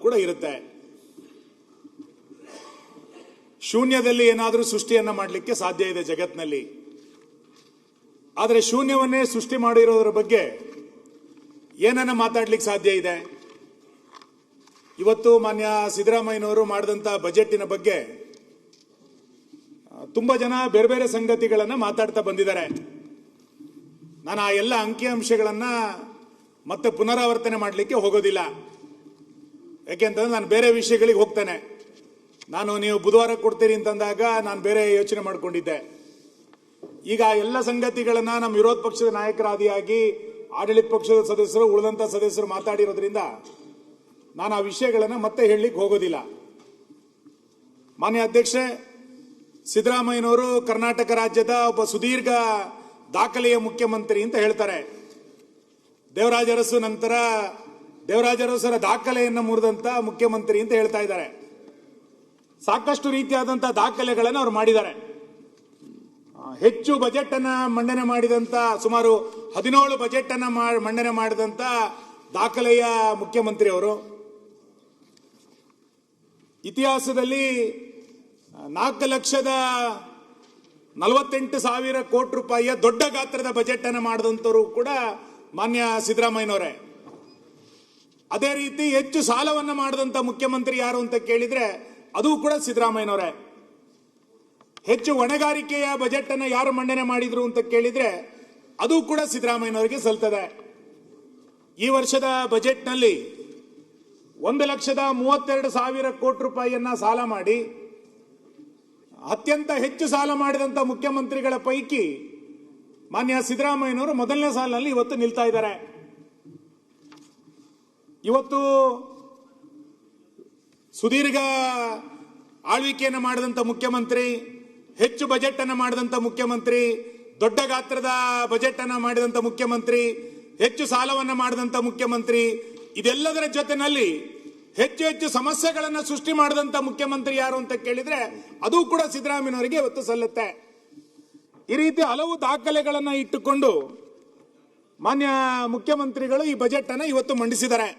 ಕೂಡ ಇರುತ್ತೆ. ಶೂನ್ಯದಲ್ಲಿ ಏನಾದರೂ ಸೃಷ್ಟಿಯನ್ನ ಮಾಡಲಿಕ್ಕೆ ಸಾಧ್ಯ ಇದೆ ಜಗತ್ತಿನಲ್ಲಿ. ಆದರೆ ಶೂನ್ಯವನ್ನೇ ಸೃಷ್ಟಿ ಮಾಡಿರೋದ್ರ ಬಗ್ಗೆ ಏನನ್ನ ಮಾತಾಡ್ಲಿಕ್ಕೆ ಸಾಧ್ಯ ಇದೆ? ಇವತ್ತು ಮಾನ್ಯ ಸಿದ್ದರಾಮಯ್ಯನವರು ಮಾಡಿದಂಥ ಬಜೆಟಿನ ಬಗ್ಗೆ ತುಂಬಾ ಜನ ಬೇರೆ ಬೇರೆ ಸಂಗತಿಗಳನ್ನ ಮಾತಾಡ್ತಾ ಬಂದಿದ್ದಾರೆ. ನಾನು ಆ ಎಲ್ಲ ಅಂಕಿಅಂಶಗಳನ್ನ ಮತ್ತೆ ಪುನರಾವರ್ತನೆ ಮಾಡಲಿಕ್ಕೆ ಹೋಗೋದಿಲ್ಲ. ಯಾಕೆಂತಂದ್ರೆ ನಾನು ಬೇರೆ ವಿಷಯಗಳಿಗೆ ಹೋಗ್ತೇನೆ. ನೀವು ಬುಧವಾರ ಕೊಡ್ತೀರಿ ಅಂತಂದಾಗ ನಾನು ಬೇರೆ ಯೋಚನೆ ಮಾಡ್ಕೊಂಡಿದ್ದೆ. ಈಗ ಎಲ್ಲ ಸಂಗತಿಗಳನ್ನ ನಮ್ಮ ವಿರೋಧ ಪಕ್ಷದ ನಾಯಕರಾದಿಯಾಗಿ ಆಡಳಿತ ಪಕ್ಷದ ಸದಸ್ಯರು, ಉಳಿದಂತ ಸದಸ್ಯರು ಮಾತಾಡಿರೋದ್ರಿಂದ ನಾನು ಆ ವಿಷಯಗಳನ್ನ ಮತ್ತೆ ಹೇಳಲಿಕ್ಕೆ ಹೋಗೋದಿಲ್ಲ. ಮಾನ್ಯ ಅಧ್ಯಕ್ಷೆ, ಸಿದ್ದರಾಮಯ್ಯನವರು ಕರ್ನಾಟಕ ರಾಜ್ಯದ ಒಬ್ಬ ಸುದೀರ್ಘ ದಾಖಲೆಯ ಮುಖ್ಯಮಂತ್ರಿ ಅಂತ ಹೇಳ್ತಾರೆ. ದೇವರಾಜ ಅರಸು ನಂತರ ದೇವರಾಜ ಅರಸರ ದಾಖಲೆಯನ್ನು ಮುರಿದಂತ ಮುಖ್ಯಮಂತ್ರಿ ಅಂತ ಹೇಳ್ತಾ ಇದ್ದಾರೆ. ಸಾಕಷ್ಟು ರೀತಿಯಾದಂತಹ ದಾಖಲೆಗಳನ್ನು ಅವರು ಮಾಡಿದ್ದಾರೆ. ಹೆಚ್ಚು ಬಜೆಟ್ ಅನ್ನ ಮಂಡನೆ ಮಾಡಿದಂತ, ಸುಮಾರು 17 ಬಜೆಟ್ ಅನ್ನ ಮಂಡನೆ ಮಾಡಿದಂತ ದಾಖಲೆಯ ಮುಖ್ಯಮಂತ್ರಿ ಅವರು. ಇತಿಹಾಸದಲ್ಲಿ 4,48,000 ಕೋಟಿ ರೂಪಾಯಿಯ ದೊಡ್ಡ ಗಾತ್ರದ ಬಜೆಟ್ ಅನ್ನು ಮಾಡಿದಂತವರು ಕೂಡ ಮಾನ್ಯ ಸಿದ್ದರಾಮಯ್ಯನವರೇ. ಅದೇ ರೀತಿ ಹೆಚ್ಚು ಸಾಲವನ್ನ ಮಾಡಿದಂತ ಮುಖ್ಯಮಂತ್ರಿ ಯಾರು ಅಂತ ಕೇಳಿದ್ರೆ ಅದು ಕೂಡ ಸಿದ್ದರಾಮಯ್ಯನವರೇ. ಹೆಚ್ಚು ಹೊಣೆಗಾರಿಕೆಯ ಬಜೆಟ್ ಅನ್ನು ಯಾರು ಮಂಡನೆ ಮಾಡಿದ್ರು ಅಂತ ಕೇಳಿದ್ರೆ ಅದು ಕೂಡ ಸಿದ್ದರಾಮಯ್ಯನವರಿಗೆ ಸಲ್ತದೆ. ಈ ವರ್ಷದ ಬಜೆಟ್ನಲ್ಲಿ 1,32,000 ಕೋಟಿ ರೂಪಾಯಿಯನ್ನ ಸಾಲ ಮಾಡಿ ಅತ್ಯಂತ ಹೆಚ್ಚು ಸಾಲ ಮಾಡಿದಂತ ಮುಖ್ಯಮಂತ್ರಿಗಳ ಪೈಕಿ ಮಾನ್ಯ ಸಿದ್ದರಾಮಯ್ಯನವರು ಮೊದಲನೇ ಸಾಲಿನಲ್ಲಿ ಇವತ್ತು ನಿಲ್ತಾ ಇದ್ದಾರೆ. ಇವತ್ತು ಸುದೀರ್ಘ ಆಳ್ವಿಕೆಯನ್ನು ಮಾಡಿದಂತ ಮುಖ್ಯಮಂತ್ರಿ, ಹೆಚ್ಚು ಬಜೆಟ್ ಅನ್ನು ಮಾಡಿದಂತ ಮುಖ್ಯಮಂತ್ರಿ, ದೊಡ್ಡ ಗಾತ್ರದ ಬಜೆಟ್ ಅನ್ನು ಮಾಡಿದಂತ ಮುಖ್ಯಮಂತ್ರಿ, ಹೆಚ್ಚು ಸಾಲವನ್ನು ಮಾಡಿದಂತ ಮುಖ್ಯಮಂತ್ರಿ, ಇದೆಲ್ಲದರ ಜೊತೆನಲ್ಲಿ ಹೆಚ್ಚು ಹೆಚ್ಚು ಸಮಸ್ಯೆಗಳನ್ನು ಸೃಷ್ಟಿ ಮಾಡಿದಂತ ಮುಖ್ಯಮಂತ್ರಿ ಯಾರು ಅಂತ ಕೇಳಿದ್ರೆ ಅದು ಕೂಡ ಸಿದ್ದರಾಮಯ್ಯನವರಿಗೆ ಇವತ್ತು ಸಲ್ಲುತ್ತೆ. ಈ ರೀತಿ ಹಲವು ದಾಖಲೆಗಳನ್ನು ಇಟ್ಟುಕೊಂಡು ಮಾನ್ಯ ಮುಖ್ಯಮಂತ್ರಿಗಳು ಈ ಬಜೆಟ್ ಅನ್ನು ಇವತ್ತು ಮಂಡಿಸಿದ್ದಾರೆ.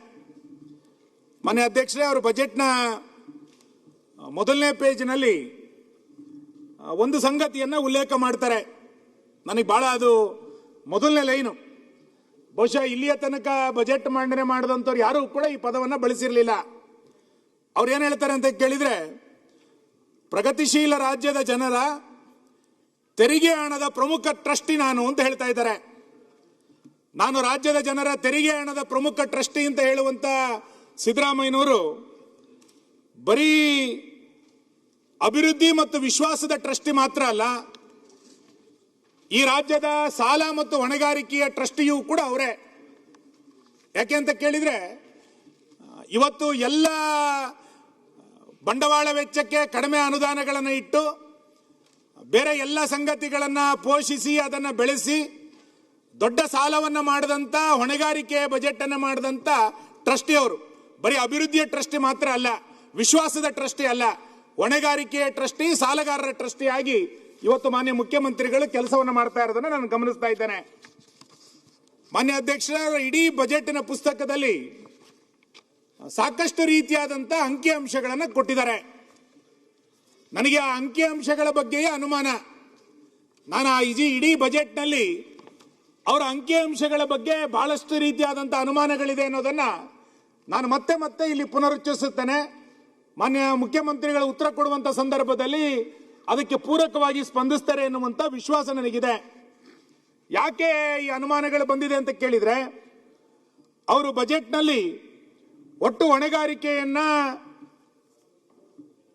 ಮಾನ್ಯ ಅಧ್ಯಕ್ಷರೇ, ಅವರು ಬಜೆಟ್ನ ಮೊದಲನೇ ಪೇಜ್ನಲ್ಲಿ ಒಂದು ಸಂಗತಿಯನ್ನ ಉಲ್ಲೇಖ ಮಾಡ್ತಾರೆ. ನನಗೆ ಬಹಳ ಅದು ಮೊದಲನೇ ಲೈನು. ಬಹುಶಃ ಇಲ್ಲಿಯ ತನಕ ಬಜೆಟ್ ಮಂಡನೆ ಮಾಡಿದಂಥವ್ರು ಯಾರು ಕೂಡ ಈ ಪದವನ್ನು ಬಳಸಿರಲಿಲ್ಲ. ಅವ್ರು ಏನ್ ಹೇಳ್ತಾರೆ ಅಂತ ಕೇಳಿದ್ರೆ, ಪ್ರಗತಿಶೀಲ ರಾಜ್ಯದ ಜನರ ತೆರಿಗೆ ಹಣದ ಪ್ರಮುಖ ಟ್ರಸ್ಟಿ ನಾನು ಅಂತ ಹೇಳ್ತಾ ಇದ್ದಾರೆ. ನಾನು ರಾಜ್ಯದ ಜನರ ತೆರಿಗೆ ಹಣದ ಪ್ರಮುಖ ಟ್ರಸ್ಟಿ ಅಂತ ಹೇಳುವಂತ ಸಿದ್ದರಾಮಯ್ಯನವರು ಬರೀ ಅಭಿವೃದ್ಧಿ ಮತ್ತು ವಿಶ್ವಾಸದ ಟ್ರಸ್ಟಿ ಮಾತ್ರ ಅಲ್ಲ, ಈ ರಾಜ್ಯದ ಸಾಲ ಮತ್ತು ಹೊಣೆಗಾರಿಕೆಯ ಟ್ರಸ್ಟಿಯೂ ಕೂಡ ಅವರೇ. ಯಾಕೆ ಅಂತ ಕೇಳಿದ್ರೆ, ಇವತ್ತು ಎಲ್ಲ ಬಂಡವಾಳ ವೆಚ್ಚಕ್ಕೆ ಕಡಿಮೆ ಅನುದಾನಗಳನ್ನು ಇಟ್ಟು ಬೇರೆ ಎಲ್ಲ ಸಂಗತಿಗಳನ್ನು ಪೋಷಿಸಿ ಅದನ್ನು ಬೆಳೆಸಿ ದೊಡ್ಡ ಸಾಲವನ್ನು ಮಾಡಿದಂತ, ಹೊಣೆಗಾರಿಕೆಯ ಬಜೆಟ್ ಅನ್ನು ಮಾಡಿದಂತ ಟ್ರಸ್ಟಿ ಅವರು. ಬರೀ ಅಭಿವೃದ್ಧಿಯ ಟ್ರಸ್ಟಿ ಮಾತ್ರ ಅಲ್ಲ, ವಿಶ್ವಾಸದ ಟ್ರಸ್ಟಿ ಅಲ್ಲ, ಹೊಣೆಗಾರಿಕೆಯ ಟ್ರಸ್ಟಿ, ಸಾಲಗಾರರ ಟ್ರಸ್ಟಿ ಆಗಿ ಇವತ್ತು ಮಾನ್ಯ ಮುಖ್ಯಮಂತ್ರಿಗಳು ಕೆಲಸವನ್ನು ಮಾಡ್ತಾ ಇರೋದನ್ನ ನಾನು ಗಮನಿಸ್ತಾ ಇದ್ದೇನೆ. ಮಾನ್ಯ ಅಧ್ಯಕ್ಷರ, ಇಡೀ ಬಜೆಟ್ನ ಪುಸ್ತಕದಲ್ಲಿ ಸಾಕಷ್ಟು ರೀತಿಯಾದಂತಹ ಅಂಕಿಅಂಶಗಳನ್ನು ಕೊಟ್ಟಿದ್ದಾರೆ. ನನಗೆ ಆ ಅಂಕಿಅಂಶಗಳ ಬಗ್ಗೆಯೇ ಅನುಮಾನ. ನಾನು ಇಡೀ ಬಜೆಟ್ನಲ್ಲಿ ಅವರ ಅಂಕಿಅಂಶಗಳ ಬಗ್ಗೆ ಬಹಳಷ್ಟು ರೀತಿಯಾದಂತಹ ಅನುಮಾನಗಳಿದೆ ಅನ್ನೋದನ್ನ ನಾನು ಮತ್ತೆ ಮತ್ತೆ ಇಲ್ಲಿ ಪುನರುಚ್ಚರಿಸುತ್ತೇನೆ. ಮಾನ್ಯ ಮುಖ್ಯಮಂತ್ರಿಗಳು ಉತ್ತರ ಕೊಡುವಂತ ಸಂದರ್ಭದಲ್ಲಿ ಅದಕ್ಕೆ ಪೂರಕವಾಗಿ ಸ್ಪಂದಿಸ್ತಾರೆ ಎನ್ನುವಂತ ವಿಶ್ವಾಸ ನನಗಿದೆ. ಯಾಕೆ ಈ ಅನುಮಾನಗಳು ಬಂದಿದೆ ಅಂತ ಕೇಳಿದ್ರೆ, ಅವರು ಬಜೆಟ್ನಲ್ಲಿ ಒಟ್ಟು ಹೊಣೆಗಾರಿಕೆಯನ್ನ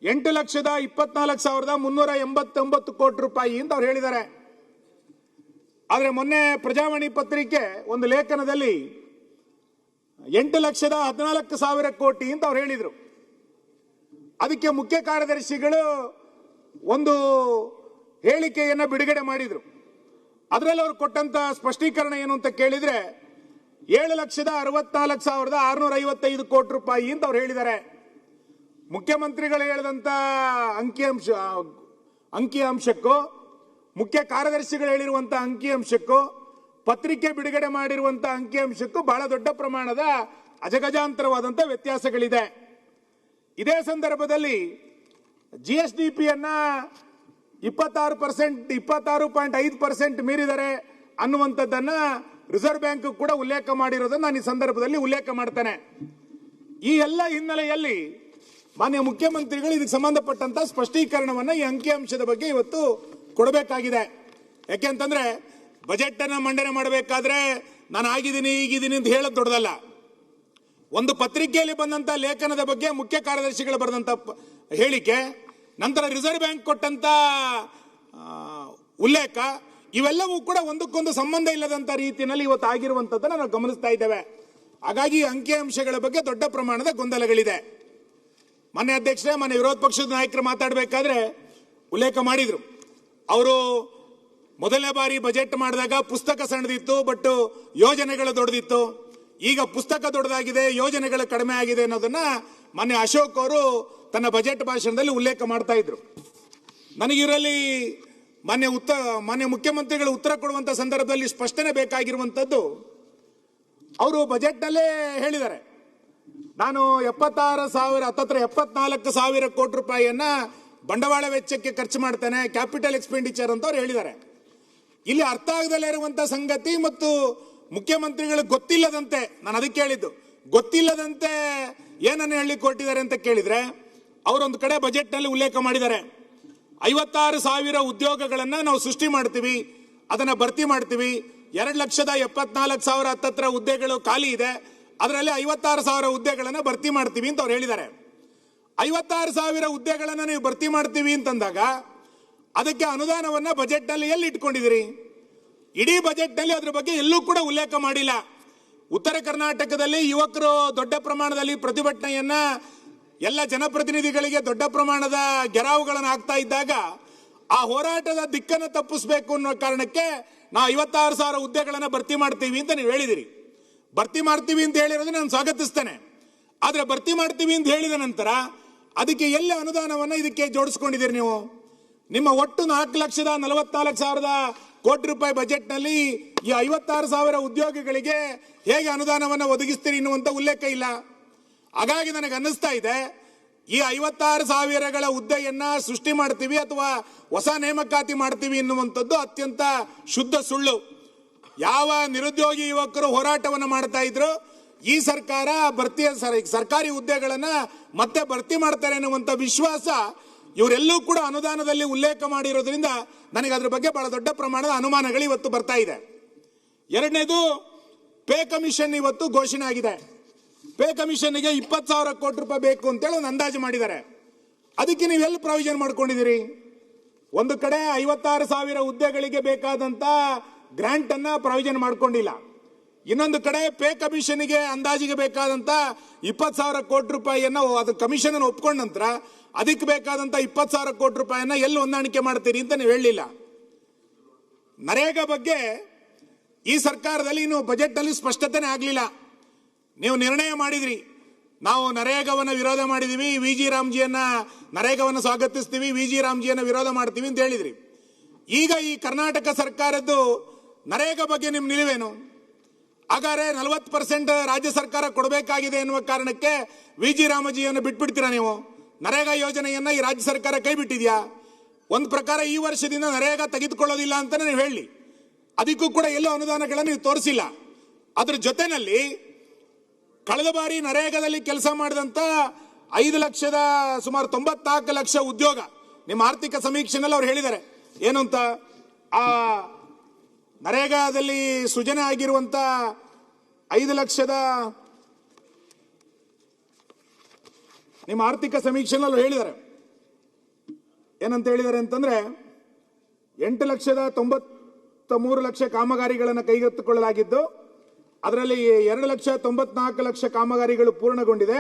8,24,389 ಕೋಟಿ ರೂಪಾಯಿ ಅಂತ ಅವ್ರು ಹೇಳಿದ್ದಾರೆ. ಆದ್ರೆ ಮೊನ್ನೆ ಪ್ರಜಾವಾಣಿ ಪತ್ರಿಕೆ ಒಂದು ಲೇಖನದಲ್ಲಿ 8,14,000 ಕೋಟಿ ಅಂತ ಅವ್ರು ಹೇಳಿದ್ರು. ಅದಕ್ಕೆ ಮುಖ್ಯ ಕಾರ್ಯದರ್ಶಿಗಳು ಒಂದು ಹೇಳಿಕೆಯನ್ನ ಬಿಡುಗಡೆ ಮಾಡಿದ್ರು. ಅದರಲ್ಲಿ ಅವರು ಕೊಟ್ಟಂತ ಸ್ಪಷ್ಟೀಕರಣ ಏನು ಅಂತ ಕೇಳಿದ್ರೆ 7,64,655 ಕೋಟಿ ರೂಪಾಯಿ ಅಂತ ಅವ್ರು ಹೇಳಿದ್ದಾರೆ. ಮುಖ್ಯಮಂತ್ರಿಗಳು ಹೇಳಿದಂತ ಅಂಕಿಅಂಶಕ್ಕೂ ಮುಖ್ಯ ಕಾರ್ಯದರ್ಶಿಗಳು ಹೇಳಿರುವಂತ ಅಂಕಿಅಂಶಕ್ಕೂ ಪತ್ರಿಕೆ ಬಿಡುಗಡೆ ಮಾಡಿರುವಂತ ಅಂಕಿಅಂಶಕ್ಕೂ ಬಹಳ ದೊಡ್ಡ ಪ್ರಮಾಣದ ಅಜಗಜಾಂತರವಾದಂತ ವ್ಯತ್ಯಾಸಗಳಿದೆ. ಇದೇ ಸಂದರ್ಭದಲ್ಲಿ GSDPಯನ್ನ 26%, 26.5% ಮೀರಿದರೆ ಅನ್ನುವಂಥದ್ದನ್ನ ರಿಸರ್ವ್ ಬ್ಯಾಂಕ್ ಕೂಡ ಉಲ್ಲೇಖ ಮಾಡಿರೋದನ್ನು ನಾನು ಈ ಸಂದರ್ಭದಲ್ಲಿ ಉಲ್ಲೇಖ ಮಾಡ್ತೇನೆ. ಈ ಎಲ್ಲ ಹಿನ್ನೆಲೆಯಲ್ಲಿ ಮಾನ್ಯ ಮುಖ್ಯಮಂತ್ರಿಗಳು ಇದಕ್ಕೆ ಸಂಬಂಧಪಟ್ಟಂತ ಸ್ಪಷ್ಟೀಕರಣವನ್ನ ಈ ಅಂಕಿಅಂಶದ ಬಗ್ಗೆ ಇವತ್ತು ಕೊಡಬೇಕಾಗಿದೆ. ಯಾಕೆಂತಂದ್ರೆ ಬಜೆಟ್ ಅನ್ನ ಮಂಡನೆ ಮಾಡಬೇಕಾದ್ರೆ ನಾನು ಆಗಿದ್ದೀನಿ ಈಗಿದ್ದೀನಿ ಅಂತ ಹೇಳೋದು ದೊಡ್ಡದಲ್ಲ. ಒಂದು ಪತ್ರಿಕೆಯಲ್ಲಿ ಬಂದಂತ ಲೇಖನದ ಬಗ್ಗೆ ಮುಖ್ಯ ಕಾರ್ಯದರ್ಶಿಗಳು ಬರೆದಂತ ಹೇಳಿಕೆ, ನಂತರ ರಿಸರ್ವ್ ಬ್ಯಾಂಕ್ ಕೊಟ್ಟಂತ ಉಲ್ಲೇಖ, ಇವೆಲ್ಲವೂ ಕೂಡ ಒಂದಕ್ಕೊಂದು ಸಂಬಂಧ ಇಲ್ಲದಂತ ರೀತಿಯಲ್ಲಿ ಇವತ್ತು ಆಗಿರುವಂತದ್ದನ್ನು ನಾವು ಗಮನಿಸ್ತಾ ಇದ್ದೇವೆ. ಹಾಗಾಗಿ ಅಂಕಿಅಂಶಗಳ ಬಗ್ಗೆ ದೊಡ್ಡ ಪ್ರಮಾಣದ ಗೊಂದಲಗಳಿದೆ. ಮಾನ್ಯ ಅಧ್ಯಕ್ಷರೇ, ಮಾನ್ಯ ವಿರೋಧ ಪಕ್ಷದ ನಾಯಕರು ಮಾತಾಡಬೇಕಾದ್ರೆ ಉಲ್ಲೇಖ ಮಾಡಿದ್ರು. ಅವರು ಮೊದಲನೇ ಬಾರಿ ಬಜೆಟ್ ಮಾಡಿದಾಗ ಪುಸ್ತಕ ಸಣ್ಣದಿತ್ತು, ಬಟ್ ಯೋಜನೆಗಳು ದೊಡ್ಡದಿತ್ತು. ಈಗ ಪುಸ್ತಕ ದೊಡ್ಡದಾಗಿದೆ, ಯೋಜನೆಗಳು ಕಡಿಮೆ ಆಗಿದೆ ಅನ್ನೋದನ್ನ ಮಾನ್ಯ ಅಶೋಕ್ ಅವರು ತನ್ನ ಬಜೆಟ್ ಭಾಷಣದಲ್ಲಿ ಉಲ್ಲೇಖ ಮಾಡ್ತಾ ಇದ್ರು. ನನಗಿರಲ್ಲಿ ಮಾನ್ಯ ಮುಖ್ಯಮಂತ್ರಿಗಳು ಉತ್ತರ ಕೊಡುವಂತ ಸಂದರ್ಭದಲ್ಲಿ ಸ್ಪಷ್ಟನೆ ಬೇಕಾಗಿರುವಂತದ್ದು, ಅವರು ಬಜೆಟ್ನಲ್ಲೇ ಹೇಳಿದ್ದಾರೆ, ನಾನು 74,000 ಕೋಟಿ ರೂಪಾಯಿಯನ್ನ ಬಂಡವಾಳ ವೆಚ್ಚಕ್ಕೆ ಖರ್ಚು ಮಾಡ್ತೇನೆ, ಕ್ಯಾಪಿಟಲ್ ಎಕ್ಸ್ಪೆಂಡಿಚರ್ ಅಂತ ಅವ್ರು ಹೇಳಿದ್ದಾರೆ. ಇಲ್ಲಿ ಅರ್ಥ ಆಗದಲ್ಲೇ ಇರುವಂತಹ ಸಂಗತಿ ಮತ್ತು ಮುಖ್ಯಮಂತ್ರಿಗಳಿಗೆ ಗೊತ್ತಿಲ್ಲದಂತೆ, ನಾನು ಅದಕ್ಕೆ ಹೇಳಿದ್ದು, ಗೊತ್ತಿಲ್ಲದಂತೆ ಏನನ್ನು ಹೇಳಿ ಕೊಟ್ಟಿದ್ದಾರೆ ಅಂತ ಕೇಳಿದ್ರೆ, ಅವರೊಂದು ಕಡೆ ಬಜೆಟ್ ನಲ್ಲಿ ಉಲ್ಲೇಖ ಮಾಡಿದ್ದಾರೆ, 56,000 ಉದ್ಯೋಗಗಳನ್ನ ನಾವು ಸೃಷ್ಟಿ ಮಾಡ್ತೀವಿ, ಅದನ್ನ ಭರ್ತಿ ಮಾಡ್ತೀವಿ, 2,74,000 ಹತ್ತತ್ರ ಹುದ್ದೆಗಳು ಖಾಲಿ ಇದೆ, ಅದರಲ್ಲಿ 56,000 ಹುದ್ದೆಗಳನ್ನ ಭರ್ತಿ ಮಾಡ್ತೀವಿ ಅಂತ ಅವ್ರು ಹೇಳಿದ್ದಾರೆ. 56,000 ಹುದ್ದೆಗಳನ್ನ ನೀವು ಭರ್ತಿ ಮಾಡ್ತೀವಿ ಅಂತಂದಾಗ ಅದಕ್ಕೆ ಅನುದಾನವನ್ನ ಬಜೆಟ್ ನಲ್ಲಿ ಎಲ್ಲಿ ಇಟ್ಕೊಂಡಿದ್ದೀರಿ? ಇಡೀ ಬಜೆಟ್ ನಲ್ಲಿ ಅದ್ರ ಬಗ್ಗೆ ಎಲ್ಲೂ ಕೂಡ ಉಲ್ಲೇಖ ಮಾಡಿಲ್ಲ. ಉತ್ತರ ಕರ್ನಾಟಕದಲ್ಲಿ ಯುವಕರು ದೊಡ್ಡ ಪ್ರಮಾಣದಲ್ಲಿ ಪ್ರತಿಭಟನೆಯನ್ನ, ಎಲ್ಲ ಜನಪ್ರತಿನಿಧಿಗಳಿಗೆ ದೊಡ್ಡ ಪ್ರಮಾಣದ ಗೆರಾವುಗಳನ್ನು ಹಾಕ್ತಾ ಇದ್ದಾಗ ಆ ಹೋರಾಟದ ದಿಕ್ಕನ್ನು ತಪ್ಪಿಸಬೇಕು ಅನ್ನೋ ಕಾರಣಕ್ಕೆ ನಾವು 56,000 ಹುದ್ದೆಗಳನ್ನ ಭರ್ತಿ ಮಾಡ್ತೀವಿ ಅಂತ ನೀವು ಹೇಳಿದಿರಿ. ಭರ್ತಿ ಮಾಡ್ತೀವಿ ಅಂತ ಹೇಳಿರೋದು ನಾನು ಸ್ವಾಗತಿಸ್ತೇನೆ. ಆದ್ರೆ ಭರ್ತಿ ಮಾಡ್ತೀವಿ ಅಂತ ಹೇಳಿದ ನಂತರ ಅದಕ್ಕೆ ಎಲ್ಲ ಅನುದಾನವನ್ನ ಇದಕ್ಕೆ ಜೋಡಿಸ್ಕೊಂಡಿದ್ದೀರಿ ನೀವು? ನಿಮ್ಮ ಒಟ್ಟು 4,44,000 ಕೋಟಿ ರೂಪಾಯಿ ಬಜೆಟ್ ನಲ್ಲಿ ಈ 56,000 ಉದ್ಯೋಗಿಗಳಿಗೆ ಹೇಗೆ ಅನುದಾನವನ್ನ ಒದಗಿಸ್ತೀರಿ ಎನ್ನುವಂತ ಉಲ್ಲೇಖ ಇಲ್ಲ. ಹಾಗಾಗಿ ನನಗೆ ಅನ್ನಿಸ್ತಾ ಇದೆ, ಈ 56,000 ಹುದ್ದೆಯನ್ನ ಸೃಷ್ಟಿ ಮಾಡ್ತೀವಿ ಅಥವಾ ಹೊಸ ನೇಮಕಾತಿ ಮಾಡ್ತೀವಿ ಎನ್ನುವಂಥದ್ದು ಅತ್ಯಂತ ಶುದ್ಧ ಸುಳ್ಳು. ಯಾವ ನಿರುದ್ಯೋಗಿ ಯುವಕರು ಹೋರಾಟವನ್ನು ಮಾಡ್ತಾ ಇದ್ರು, ಈ ಸರ್ಕಾರ ಸರ್ಕಾರಿ ಹುದ್ದೆಗಳನ್ನ ಮತ್ತೆ ಭರ್ತಿ ಮಾಡ್ತಾರೆ ಅನ್ನುವಂಥ ವಿಶ್ವಾಸ ಇವರೆಲ್ಲೂ ಕೂಡ ಅನುದಾನದಲ್ಲಿ ಉಲ್ಲೇಖ ಮಾಡಿರೋದ್ರಿಂದ ನನಗೆ ಅದ್ರ ಬಗ್ಗೆ ಬಹಳ ದೊಡ್ಡ ಪ್ರಮಾಣದ ಅನುಮಾನಗಳು ಇವತ್ತು ಬರ್ತಾ ಇದೆ. ಎರಡನೇದು, ಪೇ ಕಮಿಷನ್ ಇವತ್ತು ಘೋಷಣೆ ಆಗಿದೆ. ಪೇ ಕಮಿಷನ್ಗೆ 20,000 ಕೋಟಿ ರೂಪಾಯಿ ಬೇಕು ಅಂತೇಳಿ ಒಂದು ಅಂದಾಜು ಮಾಡಿದ್ದಾರೆ. ಅದಕ್ಕೆ ನೀವೆಲ್ಲಿ ಪ್ರಾವಿಷನ್ ಮಾಡ್ಕೊಂಡಿದ್ದೀರಿ? ಒಂದು ಕಡೆ 56,000 ಹುದ್ದೆಗಳಿಗೆ ಬೇಕಾದಂತ ಗ್ರಾಂಟ್ ಅನ್ನ ಪ್ರಾವಿಷನ್ ಮಾಡ್ಕೊಂಡಿಲ್ಲ, ಇನ್ನೊಂದು ಕಡೆ ಪೇ ಕಮಿಷನ್ಗೆ ಅಂದಾಜಿಗೆ ಬೇಕಾದಂತ 20,000 ಕೋಟಿ ರೂಪಾಯಿಯನ್ನ ಅದು ಕಮಿಷನ್ ಅನ್ನು ಒಪ್ಕೊಂಡ ನಂತರ ಅದಕ್ಕೆ ಬೇಕಾದಂತ 20,000 ಕೋಟಿ ರೂಪಾಯಿಯನ್ನ ಎಲ್ಲಿ ಹೊಂದಾಣಿಕೆ ಮಾಡ್ತೀರಿ ಅಂತ ನೀವು ಹೇಳಲಿಲ್ಲ. ನರೇಗಾ ಬಗ್ಗೆ ಈ ಸರ್ಕಾರದಲ್ಲಿ ಇನ್ನು ಬಜೆಟ್ ನಲ್ಲಿ ಸ್ಪಷ್ಟತೆನೇ ಆಗಲಿಲ್ಲ. ನೀವು ನಿರ್ಣಯ ಮಾಡಿದ್ರಿ, ನಾವು ನರೇಗಾವನ್ನ ವಿರೋಧ ಮಾಡಿದೀವಿ, VG ರಾಮ್ಜಿಯನ್ನ ನರೇಗಾವನ್ನ ಸ್ವಾಗತಿಸ್ತೀವಿ, VG ರಾಮ್ಜಿಯನ್ನ ವಿರೋಧ ಮಾಡ್ತೀವಿ ಅಂತ ಹೇಳಿದ್ರಿ. ಈಗ ಈ ಕರ್ನಾಟಕ ಸರ್ಕಾರದ್ದು ನರೇಗಾ ಬಗ್ಗೆ ನಿಮ್ ನಿಲುವೇನು? ಹಾಗಾದ್ರೆ 40% ರಾಜ್ಯ ಸರ್ಕಾರ ಕೊಡಬೇಕಾಗಿದೆ ಎನ್ನುವ ಕಾರಣಕ್ಕೆ VG ರಾಮಜಿಯನ್ನು ಬಿಟ್ಬಿಡ್ತೀರಾ ನೀವು? ನರೇಗಾ ಯೋಜನೆಯನ್ನ ಈ ರಾಜ್ಯ ಸರ್ಕಾರ ಕೈ ಬಿಟ್ಟಿದ್ಯಾ? ಒಂದು ಪ್ರಕಾರ ಈ ವರ್ಷದಿಂದ ನರೇಗಾ ತೆಗೆದುಕೊಳ್ಳೋದಿಲ್ಲ ಅಂತ ನೀವು ಹೇಳಿ, ಅದಕ್ಕೂ ಕೂಡ ಎಲ್ಲೋ ಅನುದಾನಗಳನ್ನು ನೀವು ತೋರಿಸಿಲ್ಲ. ಅದ್ರ ಜೊತೆನಲ್ಲಿ ಕಳೆದ ಬಾರಿ ನರೇಗಾದಲ್ಲಿ ಕೆಲಸ ಮಾಡಿದಂತ 5 ಲಕ್ಷದ ಸುಮಾರು 94 ಲಕ್ಷ ಉದ್ಯೋಗ ನಿಮ್ಮ ಆರ್ಥಿಕ ಸಮೀಕ್ಷೆನಲ್ಲಿ ಅವ್ರು ಹೇಳಿದ್ದಾರೆ. ಏನು ಅಂತ? ಆ ನರೇಗಾದಲ್ಲಿ ಸೃಜನೆ ಆಗಿರುವಂತ 5 ಲಕ್ಷದ ನಿಮ್ಮ ಆರ್ಥಿಕ ಸಮೀಕ್ಷೆನಲ್ಲಿ ಹೇಳಿದ್ದಾರೆ. ಏನಂತ ಹೇಳಿದ್ದಾರೆ ಅಂತಂದ್ರೆ 8,93,00,000 ಕಾಮಗಾರಿಗಳನ್ನು ಕೈಗೆತ್ತಿಕೊಳ್ಳಲಾಗಿದ್ದು, ಅದರಲ್ಲಿ 2,94,00,000 ಕಾಮಗಾರಿಗಳು ಪೂರ್ಣಗೊಂಡಿದೆ.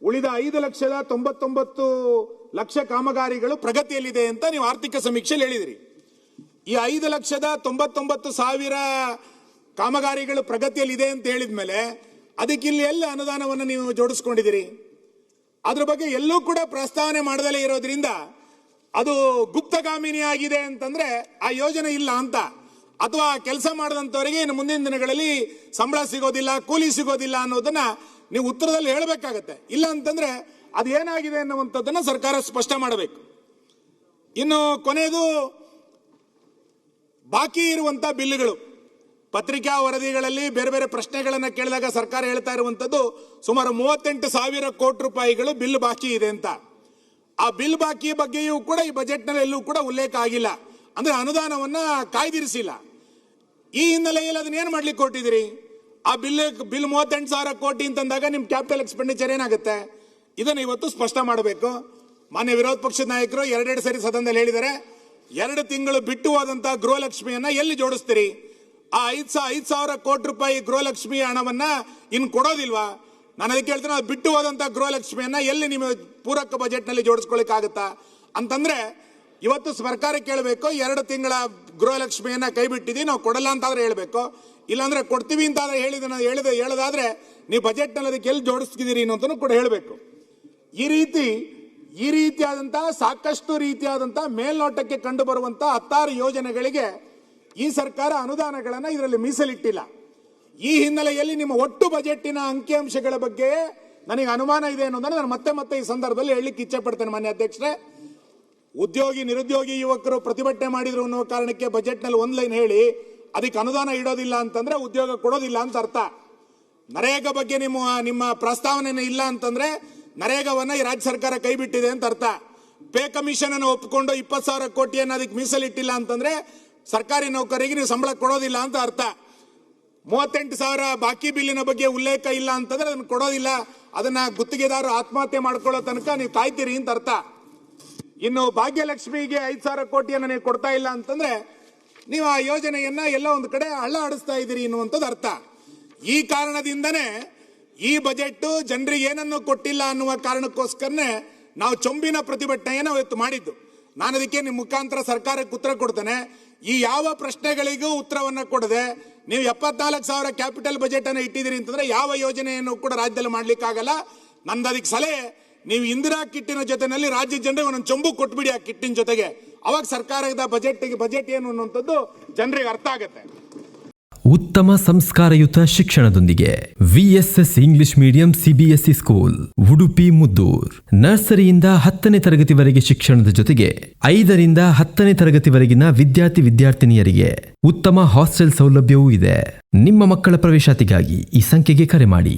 ಉಳಿದ 5,99,00,000 ಕಾಮಗಾರಿಗಳು ಪ್ರಗತಿಯಲ್ಲಿದೆ ಅಂತ ನೀವು ಆರ್ಥಿಕ ಸಮೀಕ್ಷೆಯಲ್ಲಿ ಹೇಳಿದಿರಿ. ಈ 5,99,000 ಕಾಮಗಾರಿಗಳು ಪ್ರಗತಿಯಲ್ಲಿದೆ ಅಂತ ಹೇಳಿದ ಮೇಲೆ ಅದಕ್ಕೆ ಇಲ್ಲಿ ಎಲ್ಲ ಅನುದಾನವನ್ನು ನೀವು ಜೋಡಿಸ್ಕೊಂಡಿದ್ದೀರಿ? ಅದ್ರ ಬಗ್ಗೆ ಎಲ್ಲೂ ಕೂಡ ಪ್ರಸ್ತಾವನೆ ಮಾಡದಲೇ ಇರೋದ್ರಿಂದ ಅದು ಗುಪ್ತಗಾಮಿನಿ ಆಗಿದೆ ಅಂತಂದ್ರೆ ಆ ಯೋಜನೆ ಇಲ್ಲ ಅಂತ, ಅಥವಾ ಕೆಲಸ ಮಾಡದಂತವರಿಗೆ ಇನ್ನು ಮುಂದಿನ ದಿನಗಳಲ್ಲಿ ಸಂಬಳ ಸಿಗೋದಿಲ್ಲ, ಕೂಲಿ ಸಿಗೋದಿಲ್ಲ ಅನ್ನೋದನ್ನ ನೀವು ಉತ್ತರದಲ್ಲಿ ಹೇಳಬೇಕಾಗತ್ತೆ. ಇಲ್ಲ ಅಂತಂದ್ರೆ ಅದೇನಾಗಿದೆ ಅನ್ನುವಂಥದ್ದನ್ನು ಸರ್ಕಾರ ಸ್ಪಷ್ಟ ಮಾಡಬೇಕು. ಇನ್ನು ಕೊನೆಯದು ಬಾಕಿ ಇರುವಂಥ ಬಿಲ್ಗಳು. ಪತ್ರಿಕಾ ವರದಿಗಳಲ್ಲಿ ಬೇರೆ ಬೇರೆ ಪ್ರಶ್ನೆಗಳನ್ನು ಕೇಳಿದಾಗ ಸರ್ಕಾರ ಹೇಳ್ತಾ ಇರುವಂಥದ್ದು ಸುಮಾರು 38,000 ಕೋಟಿ ರೂಪಾಯಿಗಳು ಬಿಲ್ ಬಾಕಿ ಇದೆ ಅಂತ. ಆ ಬಿಲ್ ಬಾಕಿ ಬಗ್ಗೆಯೂ ಕೂಡ ಈ ಬಜೆಟ್ನಲ್ಲಿ ಎಲ್ಲೂ ಕೂಡ ಉಲ್ಲೇಖ ಆಗಿಲ್ಲ. ಅಂದರೆ ಅನುದಾನವನ್ನ ಕಾಯ್ದಿರಿಸಿಲ್ಲ. ಈ ಹಿನ್ನೆಲೆಯಲ್ಲಿ ಅದನ್ನ ಏನು ಮಾಡ್ಲಿಕ್ಕೆ ಕೊಟ್ಟಿದ್ದೀರಿ? ಆ ಬಿಲ್ 38,000 ಕೋಟಿ ಅಂತಂದಾಗ ನಿಮ್ಮ ಕ್ಯಾಪಿಟಲ್ ಎಕ್ಸ್ಪೆಂಡಿಚರ್ ಏನಾಗುತ್ತೆ? ಇದನ್ನು ಇವತ್ತು ಸ್ಪಷ್ಟ ಮಾಡಬೇಕು. ಮಾನ್ಯ ವಿರೋಧ ಪಕ್ಷದ ನಾಯಕರು ಎರಡೆರಡು ಸರಿ ಸದನದಲ್ಲಿ ಹೇಳಿದ್ದಾರೆ, 2 ತಿಂಗಳು ಬಿಟ್ಟು ಹೋದಂತ ಗೃಹಲಕ್ಷ್ಮಿಯನ್ನ ಎಲ್ಲಿ ಜೋಡಿಸ್ತೀರಿ? ಆ 5,000 ಕೋಟಿ ರೂಪಾಯಿ ಗೃಹಲಕ್ಷ್ಮಿ ಹಣವನ್ನ ಇನ್ನು ಕೊಡೋದಿಲ್ವಾ? ನಾನು ಅದಕ್ಕೆ ಹೇಳ್ತೇನೆ, ಅದು ಬಿಟ್ಟು ಹೋದಂತ ಗೃಹಲಕ್ಷ್ಮಿಯನ್ನ ಎಲ್ಲಿ ನಿಮ್ಮ ಪೂರಕ ಬಜೆಟ್ ನಲ್ಲಿ ಜೋಡಿಸ್ಕೊಳ್ಳಿಕ್ಕಾಗತ್ತಾ ಅಂತಂದ್ರೆ ಇವತ್ತು ಸರ್ಕಾರ ಕೇಳಬೇಕು, 2 ತಿಂಗಳ ಗೃಹಲಕ್ಷ್ಮಿಯನ್ನ ಕೈ ಬಿಟ್ಟಿದ್ದೀವಿ, ನಾವು ಕೊಡಲ್ಲ ಅಂತಾದ್ರೆ ಹೇಳ್ಬೇಕು. ಇಲ್ಲಾಂದ್ರೆ ಕೊಡ್ತೀವಿ ಅಂತಾದ್ರೆ ಹೇಳೋದಾದ್ರೆ ನೀವು ಬಜೆಟ್ ನಲ್ಲಿ ಅದಕ್ಕೆ ಎಲ್ಲಿ ಜೋಡಿಸ್ತಿದ್ದೀರಿ ಅನ್ನೋದನ್ನು ಕೂಡ ಹೇಳಬೇಕು. ಈ ರೀತಿಯಾದಂತಹ ಸಾಕಷ್ಟು ರೀತಿಯಾದಂತಹ ಮೇಲ್ನೋಟಕ್ಕೆ ಕಂಡು ಬರುವಂತಹ 16 ಯೋಜನೆಗಳಿಗೆ ಈ ಸರ್ಕಾರ ಅನುದಾನಗಳನ್ನು ಇದರಲ್ಲಿ ಮೀಸಲಿಟ್ಟಿಲ್ಲ. ಈ ಹಿನ್ನೆಲೆಯಲ್ಲಿ ನಿಮ್ಮ ಒಟ್ಟು ಬಜೆಟ್ಟಿನ ಅಂಕಿಅಂಶಗಳ ಬಗ್ಗೆ ನನಗೆ ಅನುಮಾನ ಇದೆ ಅನ್ನೋದನ್ನು ನಾನು ಮತ್ತೆ ಈ ಸಂದರ್ಭದಲ್ಲಿ ಹೇಳಲಿಕ್ಕೆ ಇಚ್ಛೆ ಪಡ್ತೇನೆ. ಮಾನ್ಯ ಅಧ್ಯಕ್ಷರೇ, ನಿರುದ್ಯೋಗಿ ಯುವಕರು ಪ್ರತಿಭಟನೆ ಮಾಡಿದ್ರು ಅನ್ನೋ ಕಾರಣಕ್ಕೆ ಬಜೆಟ್ನಲ್ಲಿ ಒಂದು ಲೈನ್ ಹೇಳಿ ಅದಕ್ಕೆ ಅನುದಾನ ಇಡೋದಿಲ್ಲ ಅಂತಂದ್ರೆ ಉದ್ಯೋಗ ಕೊಡೋದಿಲ್ಲ ಅಂತ ಅರ್ಥ. ನರೇಗಾ ಬಗ್ಗೆ ನಿಮ್ಮ ಪ್ರಸ್ತಾವನೆ ಇಲ್ಲ ಅಂತಂದ್ರೆ ನರೇಗಾವನ್ನ ಈ ರಾಜ್ಯ ಸರ್ಕಾರ ಕೈ ಬಿಟ್ಟಿದೆ ಅಂತ ಅರ್ಥ. ಪೇ ಕಮಿಷನ್ ಅನ್ನು ಒಪ್ಪಿಕೊಂಡು 20,000 ಕೋಟಿಯನ್ನು ಅದಕ್ಕೆ ಮೀಸಲಿಟ್ಟಿಲ್ಲ ಅಂತಂದ್ರೆ ಸರ್ಕಾರಿ ನೌಕರಿಗೆ ನೀವು ಸಂಬಳ ಕೊಡೋದಿಲ್ಲ ಅಂತ ಅರ್ಥ. 38,000 ಬಾಕಿ ಬಿಲ್ಲಿನ ಬಗ್ಗೆ ಉಲ್ಲೇಖ ಇಲ್ಲ ಅಂತಂದ್ರೆ ಅದನ್ನು ಕೊಡೋದಿಲ್ಲ, ಅದನ್ನ ಗುತ್ತಿಗೆದಾರರು ಆತ್ಮಹತ್ಯೆ ಮಾಡ್ಕೊಳ್ಳೋ ತನಕ ನೀವು ಕಾಯ್ತೀರಿ ಅಂತ ಅರ್ಥ. ಇನ್ನು ಭಾಗ್ಯಲಕ್ಷ್ಮಿಗೆ 5,000 ಕೋಟಿಯನ್ನು ನೀವು ಕೊಡ್ತಾ ಇಲ್ಲ ಅಂತಂದ್ರೆ ನೀವು ಆ ಯೋಜನೆಯನ್ನ ಎಲ್ಲ ಒಂದು ಕಡೆ ಹಳ್ಳ ಆಡಿಸ್ತಾ ಇದ್ದೀರಿ ಎನ್ನುವಂಥದ್ದು ಅರ್ಥ. ಈ ಕಾರಣದಿಂದನೇ ಈ ಬಜೆಟ್ ಜನರಿಗೆ ಏನನ್ನು ಕೊಟ್ಟಿಲ್ಲ ಅನ್ನುವ ಕಾರಣಕ್ಕೋಸ್ಕರನೇ ನಾವು ಚೊಂಬಿನ ಪ್ರತಿಭಟನೆಯನ್ನು ಇವತ್ತು ಮಾಡಿದ್ದು. ನಾನು ಅದಕ್ಕೆ ನಿಮ್ಮ ಮುಖಾಂತರ ಸರ್ಕಾರಕ್ಕೆ ಉತ್ತರ ಕೊಡ್ತೇನೆ. ಈ ಯಾವ ಪ್ರಶ್ನೆಗಳಿಗೂ ಉತ್ತರವನ್ನ ಕೊಡದೆ ನೀವು 74,000 ಕ್ಯಾಪಿಟಲ್ ಬಜೆಟ್ ಅನ್ನು ಇಟ್ಟಿದ್ದೀರಿ ಅಂತಂದ್ರೆ ಯಾವ ಯೋಜನೆಯನ್ನು ಕೂಡ ರಾಜ್ಯದಲ್ಲಿ ಮಾಡ್ಲಿಕ್ಕಾಗಲ್ಲ. ನಂದು ಅದಕ್ಕೆ ಸಲಹೆ, ನೀವು ಇಂದಿರಾ ಕಿಟ್ಟಿನ ಜೊತೆನಲ್ಲಿ ರಾಜ್ಯದ ಜನರಿಗೆ ಒಂದೊಂದು ಚೊಂಬು ಕೊಟ್ಬಿಡಿ ಆ ಕಿಟ್ಟಿನ ಜೊತೆಗೆ. ಅವಾಗ ಸರ್ಕಾರದ ಬಜೆಟ್ ಏನು ಅನ್ನುವಂಥದ್ದು ಜನರಿಗೆ ಅರ್ಥ ಆಗುತ್ತೆ. ಉತ್ತಮ ಸಂಸ್ಕಾರಯುತ ಶಿಕ್ಷಣದೊಂದಿಗೆ VSS English medium CBSE school Udupi Muddur. ನರ್ಸರಿಯಿಂದ 10ನೇ ತರಗತಿವರೆಗೆ ಶಿಕ್ಷಣದ ಜೊತೆಗೆ 5ರಿಂದ 10ನೇ ತರಗತಿವರೆಗಿನ ವಿದ್ಯಾರ್ಥಿನಿಯರಿಗೆ ಉತ್ತಮ ಹಾಸ್ಟೆಲ್ ಸೌಲಭ್ಯವೂ ಇದೆ. ನಿಮ್ಮ ಮಕ್ಕಳ ಪ್ರವೇಶಾತಿಗಾಗಿ ಈ ಸಂಖ್ಯೆಗೆ ಕರೆ ಮಾಡಿ.